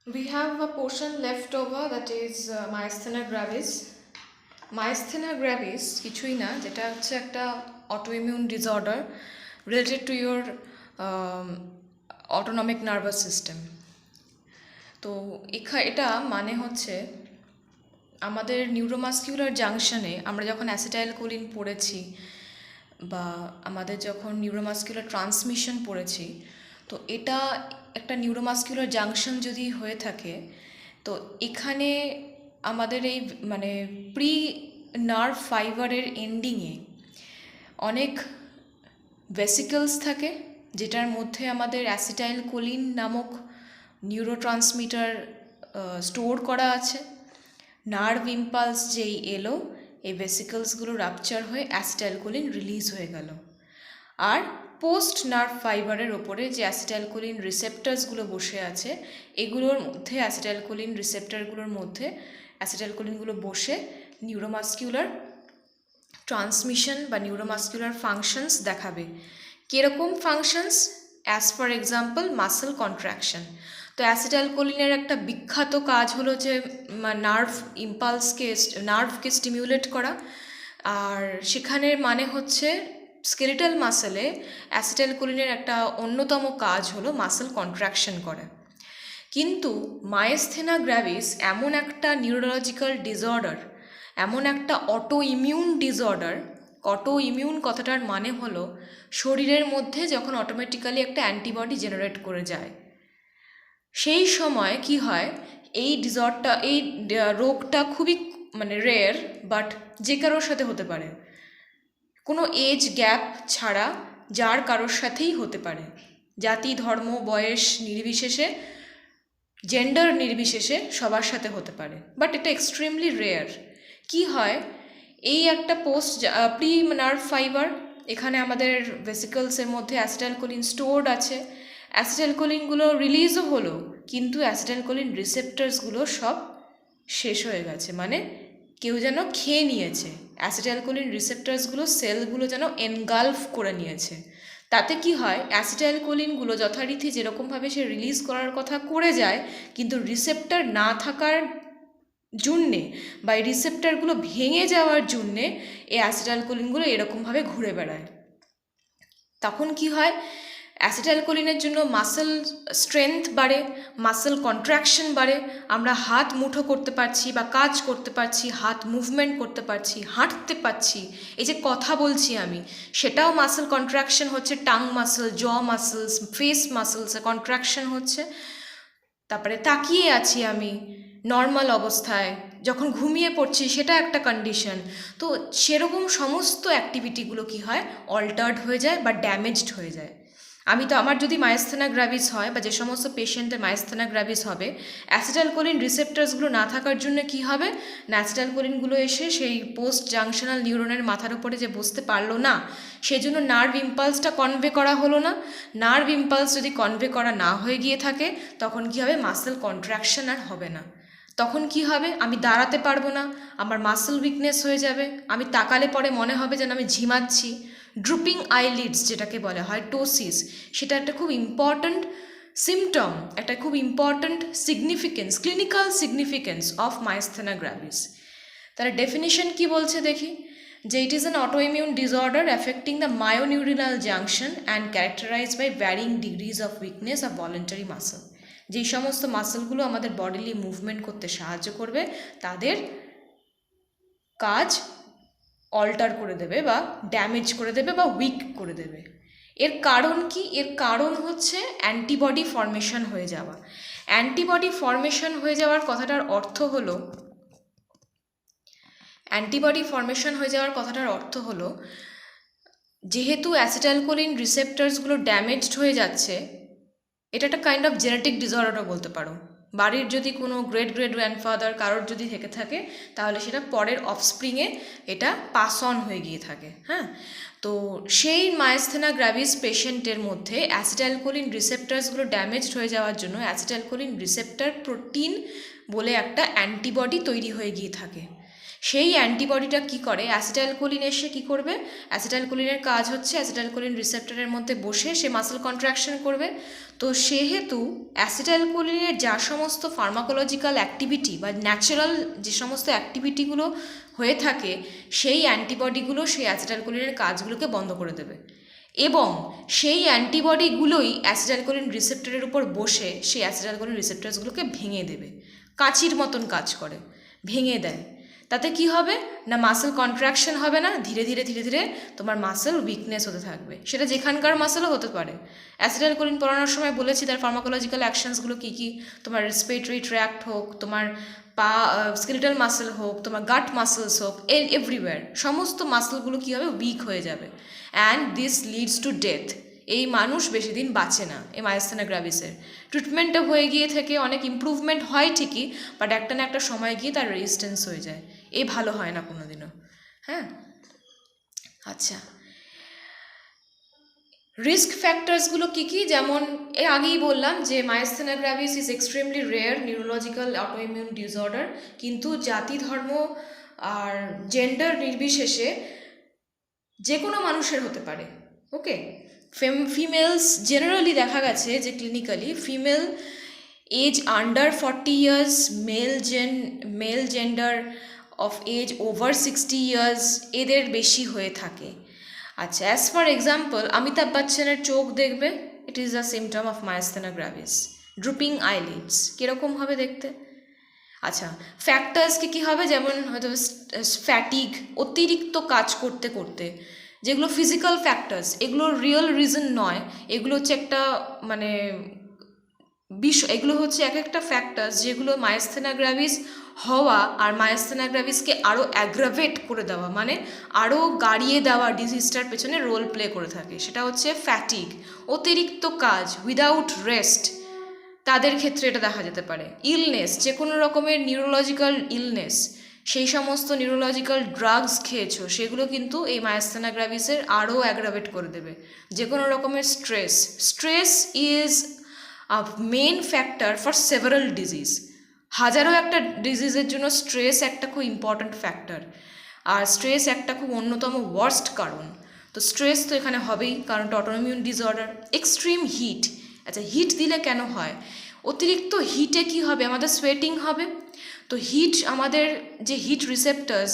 We have a portion left over that is myasthenia gravis. Myasthenia gravis কিছুই না, যেটা হচ্ছে একটা autoimmune disorder related to your autonomic nervous system. তো এটা মানে হচ্ছে আমাদের নিউরোমাস্কিউলার জাংশনে আমরা যখন অ্যাসিটাইলকোলিন পড়েছি বা আমাদের যখন নিউরোমাস্কিউলার ট্রান্সমিশন পড়েছি, তো এটা একটা নিউরোমাস্কিউলার জাংশন যদি হয়ে থাকে, তো এখানে আমাদের এই মানে প্রি নার্ভ ফাইবারের এন্ডিংয়ে অনেক ভেসিকলস থাকে, যেটার মধ্যে আমাদের অ্যাসিটাইলকোলিন নামক নিউরোট্রান্সমিটার স্টোর করা আছে। নার্ভ ইম্পালস যেই এলো, এই ভেসিকলসগুলো রাপচার হয়ে অ্যাসিটাইলকোলিন রিলিজ হয়ে গেল। আর পোস্ট নার্ভ ফাইবারের ওপরে যে অ্যাসিটাইলকোলিন রিসেপ্টার্সগুলো বসে আছে, এগুলোর মধ্যে অ্যাসিটাইলকোলিন রিসেপ্টারগুলোর মধ্যে অ্যাসিটাইলকোলিনগুলো বসে নিউরোমাস্কিউলার ট্রান্সমিশন বা নিউরোমাস্কিউলার ফাংশনস দেখাবে। কীরকম functions? As for example muscle contraction. তো অ্যাসিটাইলকোলিনের একটা বিখ্যাত কাজ হলো যে নার্ভকে স্টিমিউলেট করা, আর সেখানে মানে হচ্ছে স্কেলিটাল মাসেলে অ্যাসিটাইলকোলিনের একটা অন্যতম কাজ হলো মাসেল কন্ট্রাকশন করা। কিন্তু মায়াস্থেনা গ্র্যাভিস এমন একটা নিউরোলজিক্যাল ডিসঅর্ডার, এমন একটা auto immune disorder. Auto immune কথাটার মানে হলো শরীরের মধ্যে যখন অটোমেটিক্যালি একটা অ্যান্টিবডি জেনারেট করে যায়, সেই সময় কি হয়, এই রোগটা খুবই রেয়ার, বাট যে কারোর সাথে হতে পারে, কোনো এজ গ্যাপ ছাড়া যার কারোর সাথেই হতে পারে, জাতি ধর্ম বয়স নির্বিশেষে, জেন্ডার নির্বিশেষে সবার সাথে হতে পারে, বাট এটা এক্সট্রিমলি রেয়ার। কি হয়, এই একটা প্রি নার্ভ ফাইবার, এখানে আমাদের ভেসিকলসের মধ্যে অ্যাসিটাইলকোলিন স্টোর্ড আছে, অ্যাসিটাইলকোলিনগুলো রিলিজও হলো, কিন্তু অ্যাসিটাইলকোলিন রিসেপ্টার্সগুলো সব শেষ হয়ে গেছে, মানে কেউ যেন খেয়ে নিয়েছে অ্যাসিটাইলকোলিন রিসেপ্টার্সগুলো, সেলগুলো যেন এনগালফ করে নিয়েছে। তাতে কি হয়, অ্যাসিটাইলকোলিনগুলো যথারীতি যেরকমভাবে সে রিলিজ করার কথা করে যায়, কিন্তু রিসেপ্টার না থাকার জন্যে বা এই রিসেপ্টারগুলো ভেঙে যাওয়ার জন্যে এই অ্যাসিটাইলকোলিনগুলো এরকমভাবে ঘুরে বেড়ায়। তখন কি হয়, অ্যাসিটাইলকোলিনের জন্য মাসেল স্ট্রেংথ বাড়ে, মাসেল কন্ট্রাকশন বাড়ে, আমরা হাত মুঠো করতে পারছি বা কাজ করতে পারছি, হাত মুভমেন্ট করতে পারছি, হাঁটতে পারছি, এই যে কথা বলছি আমি, সেটাও মাসেল কন্ট্রাকশন হচ্ছে, টাং মাসেল, জ মাসেলস, ফেস মাসেলসে কন্ট্রাকশন হচ্ছে। তারপরে তাকিয়ে আছি আমি নর্মাল অবস্থায়, যখন ঘুমিয়ে পড়ছি সেটা একটা কন্ডিশন। তো সেরকম সমস্ত অ্যাক্টিভিটিগুলো কি হয়, অল্টার্ড হয়ে যায় বা ড্যামেজড হয়ে যায়। আমার যদি মায়াস্থেনা গ্র্যাভিস হয় বা যে সমস্ত পেশেন্টের মায়াস্থেনা গ্র্যাভিস হবে, অ্যাসিটাইলকোলিন রিসেপ্টার্সগুলো না থাকার জন্য কি হবে না, অ্যাসিটাইলকোলিনগুলো এসে সেই পোস্ট জাংশনাল নিউরনের মাথার উপরে যে বসতে পারলো না, সেই জন্য নার্ভ ইম্পালসটা কনভে করা হলো না। নার্ভ ইম্পালস যদি কনভে করা না হয়ে গিয়ে থাকে, তখন কি হবে, মাসেল কন্ট্রাকশন আর হবে না। তখন কি হবে, আমি দাঁড়াতে পারবো না, আমার মাসেল উইকনেস হয়ে যাবে, আমি তাকালে পরে মনে হবে যেন আমি ঝিমাচ্ছি। ড্রুপিং আইলিডস যেটাকে বলা হয়, টোসিস, সেটা একটা খুব ইম্পর্ট্যান্ট সিমটম, একটা খুব important significance, clinical significance of myasthenia gravis. তার ডেফিনিশন কি বলছে দেখি, যে it is an autoimmune disorder affecting the myoneural junction and characterized by varying degrees of weakness of voluntary muscle. যেই সমস্ত মাসেলগুলো আমাদের বডিলি মুভমেন্ট করতে সাহায্য করবে, তাদের কাজ অল্টার করে দেবে বা ড্যামেজ করে দেবে বা উইক করে দেবে। এর কারণ কি? এর কারণ হচ্ছে অ্যান্টিবডি ফর্মেশন হয়ে যাওয়া। অ্যান্টিবডি ফর্মেশন হয়ে যাওয়ার কথাটার অর্থ হলো, যেহেতু অ্যাসিটাইলকোলিন রিসেপ্টার্সগুলো ড্যামেজড হয়ে যাচ্ছে, এটা একটা কাইন্ড অফ জেনেটিক ডিসঅর্ডারও বলতে পারো। বাড়ির যদি কোনো গ্রেট গ্র্যান্ডফাদার কারোর যদি থেকে থাকে, তাহলে সেটা পরের অফস্প্রিংয়ে এটা পাস অন হয়ে গিয়ে থাকে। হ্যাঁ, তো সেই মায়াস্থেনা গ্র্যাভিস পেশেন্টের মধ্যে অ্যাসিটাইলকোলিন রিসেপ্টার্সগুলো ড্যামেজড হয়ে যাওয়ার জন্য অ্যাসিটাইলকোলিন রিসেপ্টার প্রোটিন বলে একটা অ্যান্টিবডি তৈরি হয়ে গিয়ে থাকে। সেই অ্যান্টিবডিটা কি করে, অ্যাসিটাইলকোলিন এসে কি করবে, অ্যাসিটাইলকোলিনের কাজ হচ্ছে অ্যাসিটাইলকোলিন রিসেপ্টরের মধ্যে বসে সে মাসল কন্ট্রাকশন করবে। তো সেহেতু অ্যাসিটাইলকোলিনের যা সমস্ত ফার্মাকোলজিক্যাল অ্যাক্টিভিটি বা ন্যাচারাল যে সমস্ত অ্যাক্টিভিটিগুলো হয়ে থাকে, সেই অ্যান্টিবডিগুলো সেই অ্যাসিটাইলকোলিনের কাজগুলোকে বন্ধ করে দেবে এবং সেই অ্যান্টিবডিগুলোই অ্যাসিটাইলকোলিন রিসেপ্টরের উপর বসে সেই অ্যাসিটাইলকোলিন রিসেপ্টরসগুলোকে ভেঙে দেবে, কাঁচির মতন কাজ করে, ভেঙে দেয়। তাতে কি হবে না, মাসেল কন্ট্রাকশন হবে না, ধীরে ধীরে ধীরে ধীরে তোমার মাসেল উইকনেস হতে থাকবে। সেটা যেখানকার মাসেলও হতে পারে। অ্যাসিটাইলকোলিন পড়ানোর সময় বলেছি তার ফার্মাকোলজিক্যাল অ্যাকশনসগুলো কী কী, তোমার রেসপিরেটরি ট্র্যাক্ট হোক, তোমার পা স্কেলিটাল মাসেল হোক, তোমার গাট মাসেলস হোক, এভরিওয়্যার সমস্ত মাসেলগুলো কী হবে, উইক হয়ে যাবে and this leads to death. এই মানুষ বেশি দিন বাঁচে না এই মায়োস্টেনিয়া গ্র্যাভিসের। ট্রিটমেন্টটা হয়ে গিয়ে থেকে অনেক ইম্প্রুভমেন্ট হয় ঠিকই, বাট একটা না একটা সময় গিয়ে তার রেজিস্ট্যান্স হয়ে যায়, এই ভালো হয় না কোনো দিনও। হ্যাঁ, আচ্ছা, রিস্ক ফ্যাক্টরসগুলো কী কী, যেমন এর আগেই বললাম যে myasthenia gravis is extremely rare neurological autoimmune disorder, কিন্তু জাতি ধর্ম আর জেন্ডার নির্বিশেষে যে কোনো মানুষের হতে পারে। ওকে, ফিমেলস জেনারেলি দেখা গেছে যে clinically female age under 40 years, male gender of age over 60 years এদের বেশি হয়ে থাকে। আচ্ছা, অ্যাজ ফর এক্সাম্পল অমিতাভ বচ্চনের চোখ দেখবে, it is the symptom of myasthenia gravis. Drooping eyelids কীরকম হবে দেখতে। আচ্ছা, ফ্যাক্টার্স কী কী হবে, যেমন হয়তো ফ্যাটিগ, অতিরিক্ত কাজ করতে করতে, যেগুলো ফিজিক্যাল ফ্যাক্টার্স, এগুলো রিয়েল রিজন নয়, এগুলো হচ্ছে একটা মানে এগুলো হচ্ছে এক একটা ফ্যাক্টার্স যেগুলো মায়োস্টেনিয়া গ্র্যাভিস হওয়া আর মায়োস্টেনিয়া গ্র্যাভিসকে আরও অ্যাগ্রাভেট করে দেওয়া, মানে আরও গাড়িয়ে দেওয়া ডিজিজটার পেছনে রোল প্লে করে থাকে। সেটা হচ্ছে ফ্যাটিগ, অতিরিক্ত কাজ, উইদাউট রেস্ট, তাদের ক্ষেত্রে এটা দেখা যেতে পারে। ইলনেস, যে কোনো রকমের নিউরোলজিক্যাল ইলনেস, সেই সমস্ত নিউরোলজিক্যাল ড্রাগস খেয়েছো সেগুলো কিন্তু এই মায়োস্টেনিয়া গ্র্যাভিসের আরও অ্যাগ্রাভেট করে দেবে। যে কোনো রকমের stress is a main factor for several disease. হাজারো একটা ডিজিজের জন্য স্ট্রেস একটা খুব ইম্পর্ট্যান্ট ফ্যাক্টর, আর স্ট্রেস একটা খুব অন্যতম ওয়ার্স্ট কারণ। তো স্ট্রেস তো এখানে হবেই, কারণ অটোইমিউন ডিসঅর্ডার। এক্সট্রিম হিট, আচ্ছা হিট দিলে কেন হয়, অতিরিক্ত হিটে কি হবে, আমাদের সোয়েটিং হবে। তো হিট, আমাদের যে হিট রিসেপ্টার্স,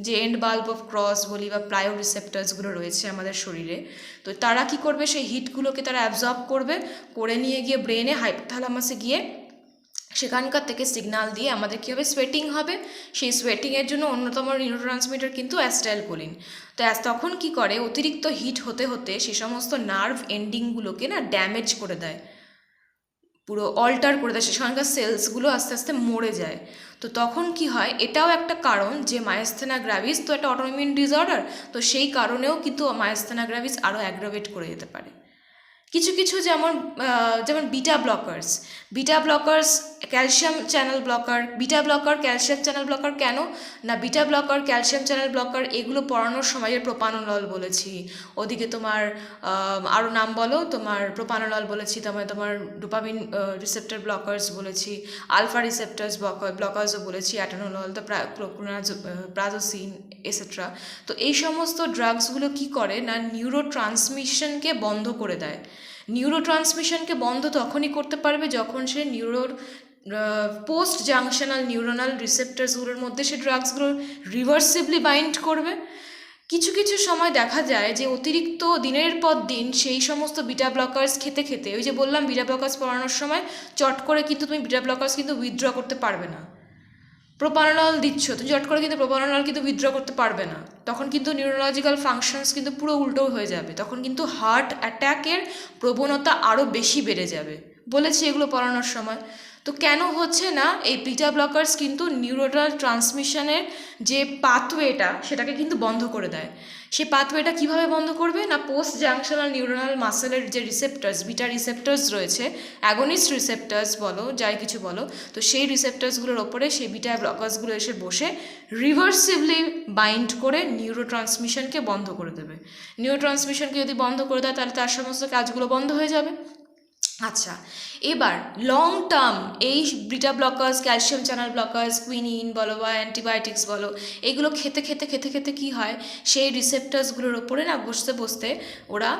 যে এন্ড বাল্ব অফ ক্রস বলি বা প্রায়ো রিসেপ্টার্সগুলো রয়েছে আমাদের শরীরে, তো তারা কি করবে, সেই হিটগুলোকে তারা অ্যাবজর্ব করবে, করে নিয়ে গিয়ে ব্রেনে হাইপোথ্যালামাসে গিয়ে সেখানকার থেকে সিগনাল দিয়ে আমাদের কী হবে, সোয়েটিং হবে। সেই সোয়েটিংয়ের জন্য অন্যতম নিউরোট্রান্সমিটার কিন্তু অ্যাসিটাইলকোলিন। তো তখন কি করে, অতিরিক্ত হিট হতে হতে সে সমস্ত নার্ভ এন্ডিংগুলোকে না ড্যামেজ করে দেয়, পুরো অল্টার করে দেয়, সেখানকার সেলসগুলো আস্তে আস্তে মরে যায়। তো তখন কি হয়, এটাও একটা কারণ যে মায়োস্টেনিয়া গ্র্যাভিস তো একটা অটোইমিউন ডিসঅর্ডার, তো সেই কারণেও কিন্তু মায়োস্টেনিয়া গ্র্যাভিস আরও অ্যাগ্রাভেট করে যেতে পারে। কিছু কিছু যেমন beta blockers, calcium channel blocker, calcium channel blocker কেন না, beta blocker, calcium channel blocker এগুলো পড়ানোর সময় প্রোপানোলল বলেছি, ওদিকে তোমার আরও নাম বলো, তোমার প্রোপানোলল বলেছি, তোমার ডোপামিন রিসেপ্টর ব্লকার্স বলেছি, আলফা রিসেপ্টার্স ব্লকার্সও বলেছি, অ্যাটানোলল, তো প্রাজোসিন এসেট্রা। তো এই সমস্ত ড্রাগসগুলো কি করে না, নিউরো ট্রান্সমিশনকে বন্ধ করে দেয়। নিউরো ট্রান্সমিশনকে বন্ধ তখনই করতে পারবে যখন সে পোস্ট জাংশনাল নিউরোনাল রিসেপ্টার্সগুলোর মধ্যে সে ড্রাগসগুলো রিভার্সিবলি বাইন্ড করবে। কিছু কিছু সময় দেখা যায় যে অতিরিক্ত দিনের পর দিন সেই সমস্ত বিটা ব্লকার্স খেতে খেতে, ওই যে বললাম বিটা ব্লকার্স পড়ানোর সময় চট করে কিন্তু তুমি বিটা ব্লকার্স কিন্তু উইথড্র করতে পারবে না। প্রোপানোলল দিচ্ছ, তুমি চট করে কিন্তু প্রোপানোলল কিন্তু উইথড্র করতে পারবে না, তখন কিন্তু নিউরোলজিক্যাল ফাংশনস কিন্তু পুরো উল্টো হয়ে যাবে, তখন কিন্তু হার্ট অ্যাট্যাকের প্রবণতা আরও বেশি বেড়ে যাবে, বলেছি এগুলো পড়ানোর সময়। তো কেন হচ্ছে না, এই বিটা ব্লকার্স কিন্তু নিউরোনাল ট্রান্সমিশনের যে পাথওয়েটা সেটাকে কিন্তু বন্ধ করে দেয়। সেই পাথওয়েটা কীভাবে বন্ধ করবে না, পোস্ট জাংশনাল নিউরোনাল মাসেলের যে রিসেপ্টার্স, বিটা রিসেপ্টার্স রয়েছে, অ্যাগনিস্ট রিসেপ্টার্স বলো, যাই কিছু বলো, তো সেই রিসেপ্টার্সগুলোর ওপরে সেই বিটা ব্লকার্সগুলো এসে বসে রিভার্সিভলি বাইন্ড করে নিউরো ট্রান্সমিশনকে বন্ধ করে দেবে। নিউরো ট্রান্সমিশনকে যদি বন্ধ করে দেয় তাহলে তার সমস্ত কাজগুলো বন্ধ হয়ে যাবে। আচ্ছা, এবার লং টার্ম এই beta blockers, calcium channel blockers, quinine বলো বা অ্যান্টিবায়োটিক্স বলো, এগুলো খেতে খেতে খেতে খেতে কী হয়, সেই রিসেপ্টার্সগুলোর ওপরে না বসতে বসতে ওরা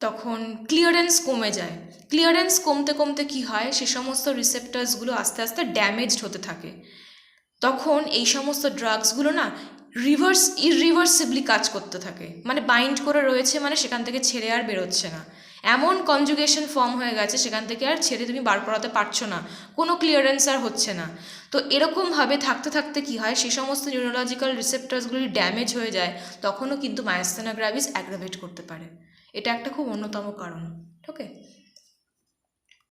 তখন ক্লিয়ারেন্স কমে যায়। ক্লিয়ারেন্স কমতে কমতে কী হয়, সে সমস্ত রিসেপ্টার্সগুলো আস্তে আস্তে ড্যামেজড হতে থাকে। তখন এই সমস্ত ড্রাগসগুলো না ইরিভার্সিবলি কাজ করতে থাকে, মানে বাইন্ড করে রয়েছে, মানে সেখান থেকে ছেড়ে আর বেরোচ্ছে না, এমন কনজুগেশন ফর্ম হয়ে গেছে সেখান থেকে আর ছেড়ে তুমি বার করাতে পারছো না, কোনো ক্লিয়ারেন্স আর হচ্ছে না। তো এরকমভাবে থাকতে থাকতে কী হয়, সে সমস্ত নিউরোলজিক্যাল রিসেপ্টার্সগুলি ড্যামেজ হয়ে যায়, তখনও কিন্তু মায়াস্থানা গ্র্যাভিস অ্যাগ্রাভেট করতে পারে। এটা একটা খুব অন্যতম কারণ। ওকে।